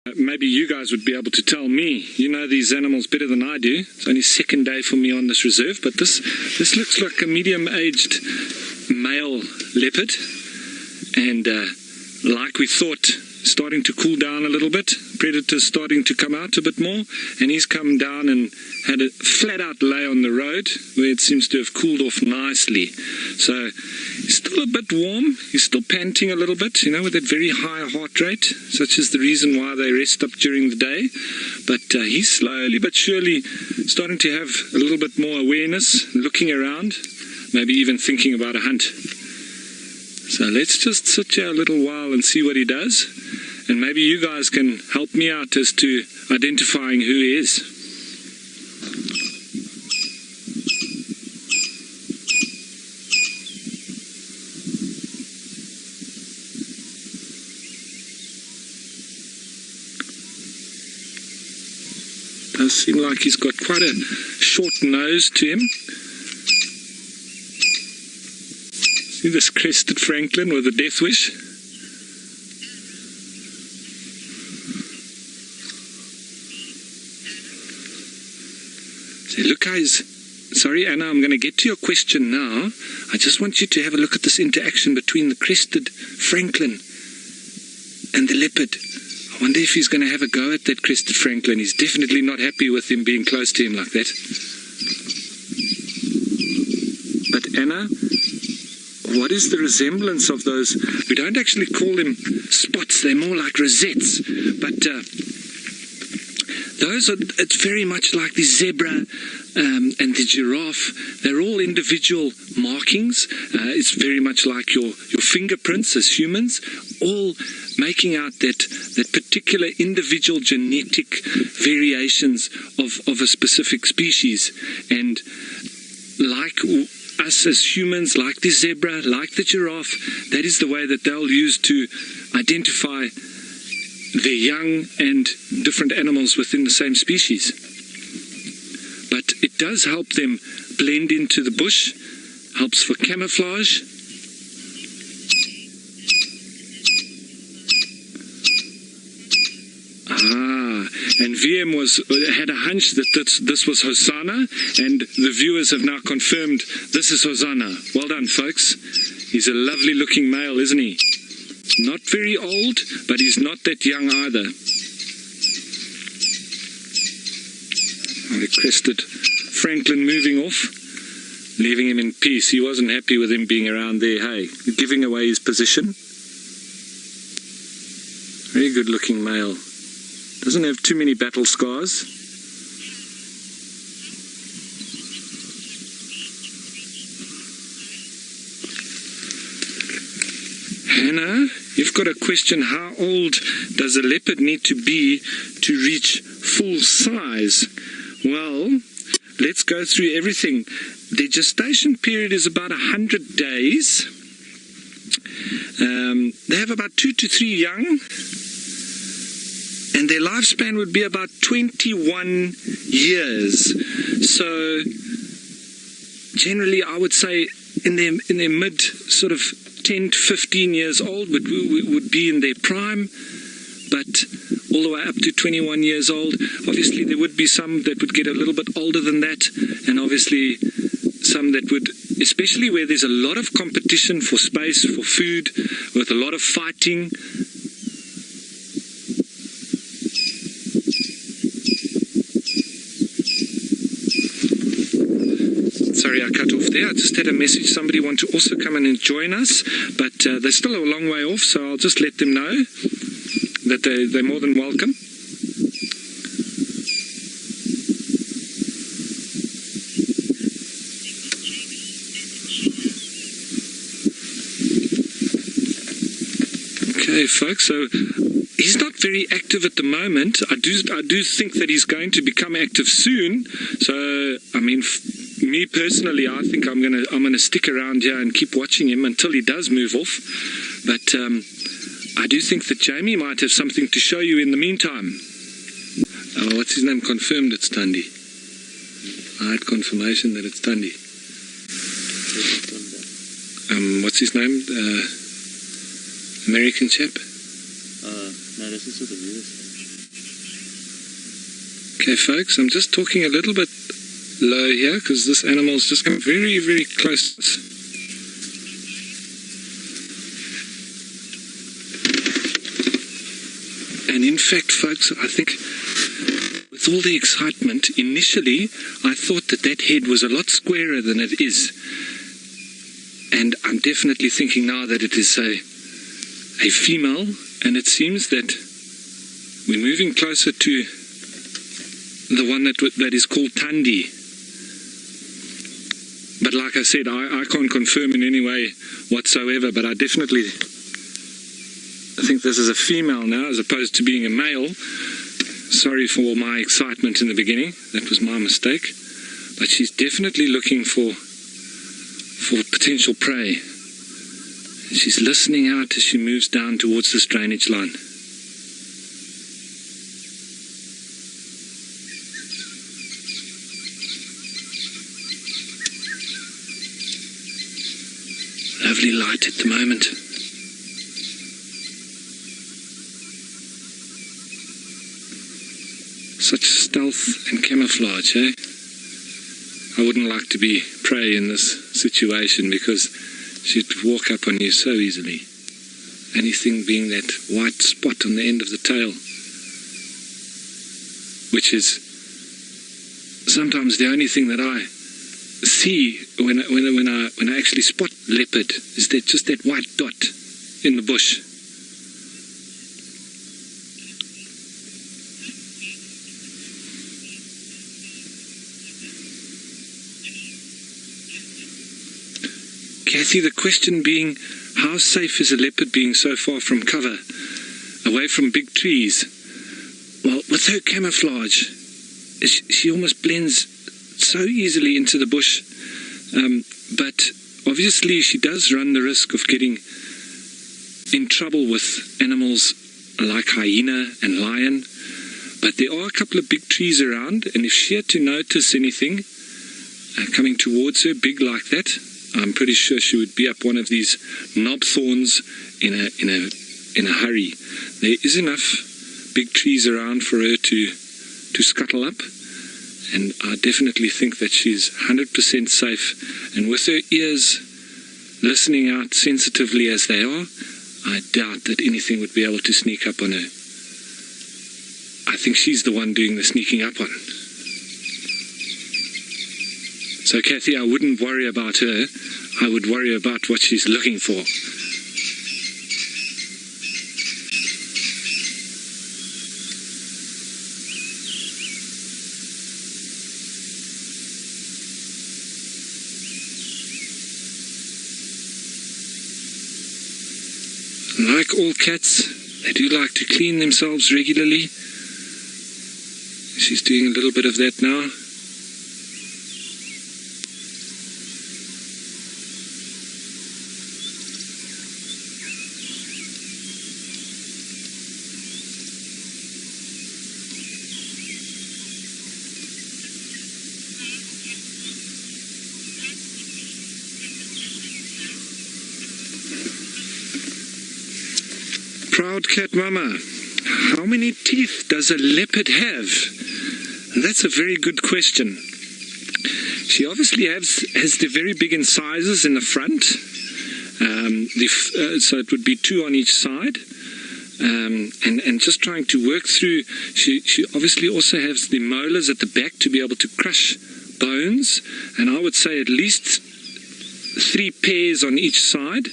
Maybe you guys would be able to tell me. You know these animals better than I do. It's only second day for me on this reserve, but this looks like a medium-aged male leopard, and like we thought, starting to cool down a little bit. Predators starting to come out a bit more, and he's come down and had a flat-out lay on the road where it seems to have cooled off nicely. So he's still a bit warm. He's still panting a little bit, you know, with that very high heart rate, such is the reason why they rest up during the day. But he's slowly but surely starting to have a little bit more awareness, looking around, maybe even thinking about a hunt. So let's just sit here a little while and see what he does, and maybe you guys can help me out as to identifying who he is. Does seem like he's got quite a short nose to him. See this crested francolin with a death wish? So look guys, sorry Anna, I'm going to get to your question now. I just want you to have a look at this interaction between the crested francolin and the leopard. I wonder if he's going to have a go at that crested francolin. He's definitely not happy with him being close to him like that. But Anna, what is the resemblance of those? We don't actually call them spots, they're more like rosettes. But those are, it's very much like the zebra and the giraffe. They're all individual markings. It's very much like your fingerprints as humans, all making out that particular individual genetic variations of a specific species. And like us as humans, like the zebra, like the giraffe, that is the way that they'll use to identify their young and different animals within the same species. But it does help them blend into the bush, helps for camouflage. And VM had a hunch that this was Hosanna, and the viewers have now confirmed this is Hosanna. Well done, folks. He's a lovely looking male, isn't he? Not very old, but he's not that young either. The crested francolin moving off, leaving him in peace. He wasn't happy with him being around there, hey, giving away his position. Very good looking male. Doesn't have too many battle scars. Hannah, you've got a question. How old does a leopard need to be to reach full size? Well, let's go through everything. The gestation period is about 100 days. They have about 2 to 3 young. And their lifespan would be about 21 years. So generally I would say in their mid sort of 10 to 15 years old would be in their prime, but all the way up to 21 years old. Obviously there would be some that would get a little bit older than that, and obviously some that would, especially where there's a lot of competition for space, for food, with a lot of fighting. Sorry, I cut off there. I just had a message. Somebody want to also come in and join us, but they're still a long way off, so I'll just let them know that they're more than welcome. Okay, folks, so he's not very active at the moment. I do think that he's going to become active soon. So, I mean, me personally, I think I'm gonna stick around here and keep watching him until he does move off. But I do think that Jamie might have something to show you in the meantime. What's his name? Confirmed it's Thandi. I had confirmation that it's Thandi. What's his name? American chap? No, this is the newest. Okay, folks, I'm just talking a little bit low here because this animal's just come very, very close to us. And in fact, folks, I think with all the excitement, initially I thought that that head was a lot squarer than it is. And I'm definitely thinking now that it is a female, and it seems that we're moving closer to the one that is called Thandi. But like I said, I can't confirm in any way whatsoever, but I definitely think this is a female now as opposed to being a male. Sorry for my excitement in the beginning, that was my mistake. But she's definitely looking for potential prey. And she's listening out as she moves down towards this drainage line. Lovely light at the moment. Such stealth and camouflage, eh? I wouldn't like to be prey in this situation because she'd walk up on you so easily. Anything being that white spot on the end of the tail, which is sometimes the only thing that I see when I actually spot leopard, is that just that white dot in the bush. Kathy, the question being, how safe is a leopard being so far from cover, away from big trees? Well, with her camouflage, she almost blends so easily into the bush, but obviously she does run the risk of getting in trouble with animals like hyena and lion. But there are a couple of big trees around, and if she had to notice anything coming towards her, big like that, I'm pretty sure she would be up one of these knob thorns in a hurry. There is enough big trees around for her to scuttle up, and I definitely think that she's 100% safe. And with her ears listening out sensitively as they are, I doubt that anything would be able to sneak up on her. I think she's the one doing the sneaking up on. So Kathy, I wouldn't worry about her. I would worry about what she's looking for. And like all cats, they do like to clean themselves regularly. She's doing a little bit of that now. Proud cat mama, how many teeth does a leopard have? And that's a very good question. She obviously has the very big incisors in the front, so it would be 2 on each side. And just trying to work through, she obviously also has the molars at the back to be able to crush bones, and I would say at least 3 pairs on each side.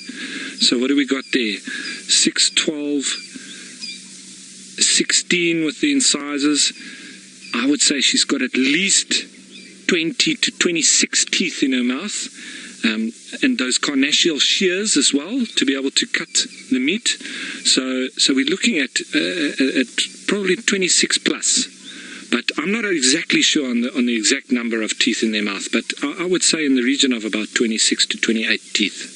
So what do we got there? 6, 12, 16 with the incisors. I would say she's got at least 20 to 26 teeth in her mouth, and those carnassial shears as well to be able to cut the meat. So we're looking at probably 26 plus. But I'm not exactly sure on the exact number of teeth in their mouth, but I would say in the region of about 26 to 28 teeth.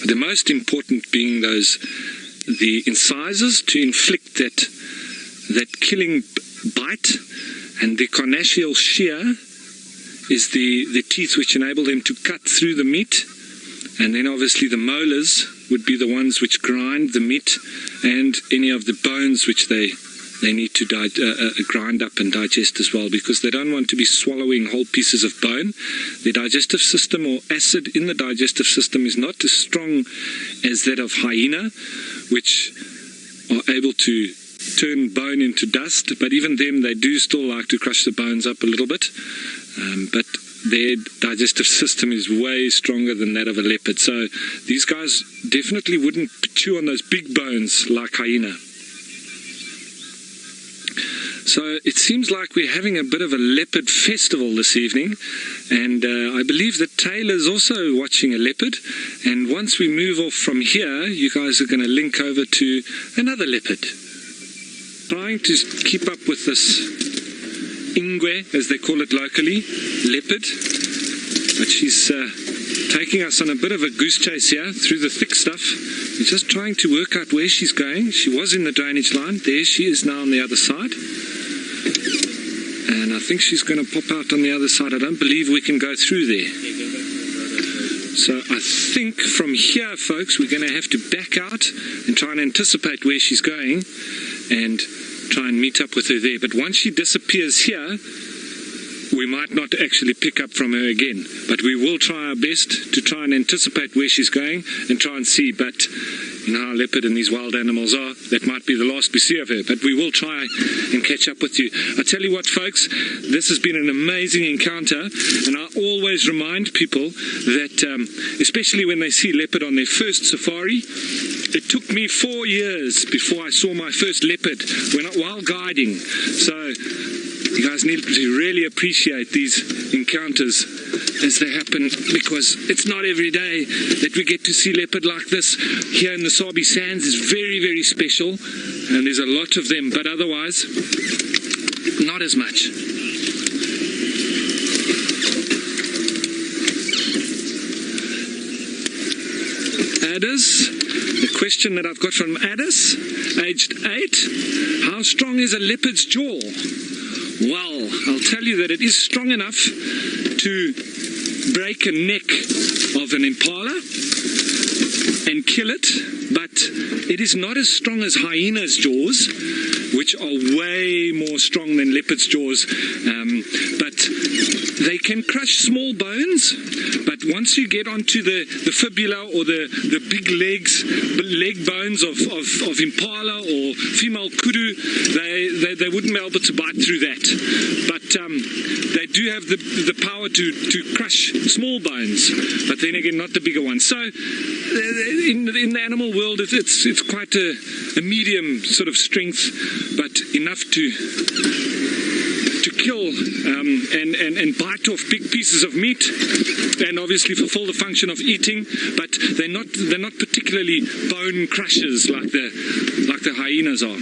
The most important being the incisors to inflict that killing bite, and the carnassial shear is the teeth which enable them to cut through the meat, and then obviously the molars would be the ones which grind the meat and any of the bones which they need to grind up and digest as well, because they don't want to be swallowing whole pieces of bone. The digestive system, or acid in the digestive system, is not as strong as that of hyena, which are able to turn bone into dust, but even them, they do still like to crush the bones up a little bit, but their digestive system is way stronger than that of a leopard. So these guys definitely wouldn't chew on those big bones like hyena. So it seems like we're having a bit of a leopard festival this evening, and I believe that Taylor's also watching a leopard, and once we move off from here, you guys are going to link over to another leopard. Trying to keep up with this ingwe, as they call it locally, leopard, but she's taking us on a bit of a goose chase here through the thick stuff. We're just trying to work out where she's going. She was in the drainage line. There she is now on the other side. And I think she's going to pop out on the other side. I don't believe we can go through there. So I think from here, folks, we're going to have to back out and try and anticipate where she's going and try and meet up with her there. But once she disappears here, we might not actually pick up from her again. But we will try our best to try and anticipate where she's going and try and see. But you know how leopard and these wild animals are. That might be the last we see of her, but we will try and catch up with you. I tell you what, folks, this has been an amazing encounter, and I always remind people that, especially when they see leopard on their first safari, it took me 4 years before I saw my first leopard while guiding. So you guys need to really appreciate these encounters as they happen, because it's not every day that we get to see leopard like this. Here in the Sabi Sands is very, very special, and there's a lot of them, but otherwise not as much. Addis, the question that I've got from Addis, aged 8, how strong is a leopard's jaw? Well, I'll tell you that it is strong enough to break a neck of an impala and kill it, but it is not as strong as hyena's jaws, which are way more strong than leopard's jaws, but they can crush small bones. But once you get onto the fibula or the big leg bones of impala or female kudu, they wouldn't be able to bite through that. But they do have the power to crush small bones, but then again not the bigger ones. So in the animal world, it's quite a medium sort of strength, but enough to kill and bite off big pieces of meat, and obviously fulfill the function of eating. But they're not particularly bone crushers like the hyenas are.